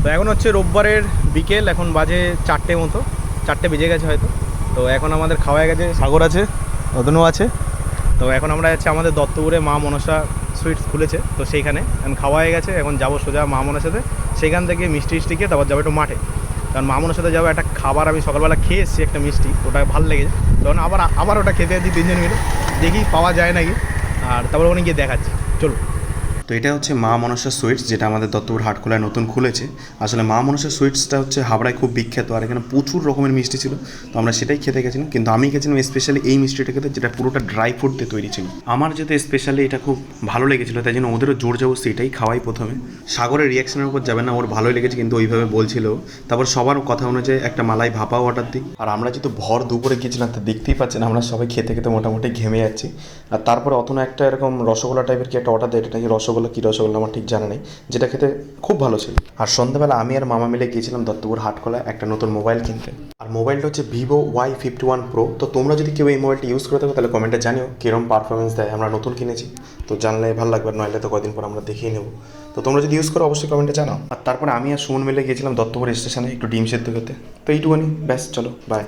তো এখন হচ্ছে রোববারের বিকেল, এখন বাজে 4টে মতো, 4টে বেজে গেছে হয়তো। তো এখন আমাদের খাওয়া হয়ে গেছে, সাগর আছে, রতনও আছে। তো এখন আমরা যাচ্ছি আমাদের দত্তপুরে মা মনসা সুইটস খুলেছে, তো সেইখানে এখন খাওয়া হয়ে গেছে। এখন যাবো সোজা মা মনসাতে, সেখান থেকে মিষ্টি টিষ্টি খেয়ে তারপর যাবো একটু মাঠে। কারণ মা মনসাতে যাবো, একটা খাবার আমি সকালবেলা খেয়ে এসেছি একটা মিষ্টি, ওটা ভালো লেগেছে। তখন আবার ওটা খেতে যাচ্ছি তিনজন মিলে, দেখি পাওয়া যায় নাকি। আর তারপর ওখানে গিয়ে দেখাচ্ছি, চলো। তো এটা হচ্ছে মা মনসা সুইটস, যেটা আমাদের দত্তপুর হাটখোলায় নতুন খুলেছে। আসলে মা মনসা সুইটসটা হচ্ছে হাবড়ায় খুব বিখ্যাত, আর এখানে প্রচুর রকমের মিষ্টি ছিল। তো আমরা সেটাই খেতে গেছিলাম, কিন্তু আমি গেছিলাম স্পেশালি এই মিষ্টিটা খেতে, যেটা পুরোটা ড্রাই ফ্রুট দিয়ে তৈরি ছিল। আমার যেহেতু স্পেশালি এটা খুব ভালো লেগেছিলো, তাই জন্য ওদেরও জোর জবরদস্তি এটাই খাওয়াই প্রথমে। সাগরের রিয়াকশনের উপর যাবে না, ওর ভালোই লেগেছে কিন্তু ওইভাবে বলছিল। তারপর সবার কথা অনুযায়ী একটা মালাই ভাপাও অর্ডার দিই। আর আমরা যেহেতু ভর দুপুরে গিয়েছিলাম, তা দেখতেই পাচ্ছেন আমরা সবাই খেতে খেতে মোটামুটি ঘেমে যাচ্ছি। আর তারপরে অতনা একটা এরকম রসগোল্লা টাইপের কি একটা অর্ডার দেয়, এটা কি রসগোল্লা কী রসগোল্লা আমার ঠিক জানা নেই, যেটা খেতে খুব ভালো ছিল। আর সন্ধ্যাবেলা আমি আর মামা মিলে গিয়েছিলাম দত্তপুর হাটখোলায় একটা নতুন মোবাইল কিনতে। আর মোবাইলটা হচ্ছে ভিভো Y51 Pro। তো তোমরা যদি কেউ এই মোবাইলটা ইউজ করে থাকো তাহলে কমেন্টে জানিও কীরকম পারফরমেন্স দেয়। আমরা নতুন কিনেছি, তো জানলে ভালো লাগবে, নইলে তো কদিন পর আমরা দেখেই নেবো। তো তোমরা যদি ইউজ করো অবশ্যই কমেন্টে জানাও। আর তারপরে আমি আর সুমন মিলে গিয়েছিলাম দত্তপুর স্টেশনে একটু ডিম সেদ্ধ খেতে। তো এইটুকুনি, ব্যাস, চলো বাই।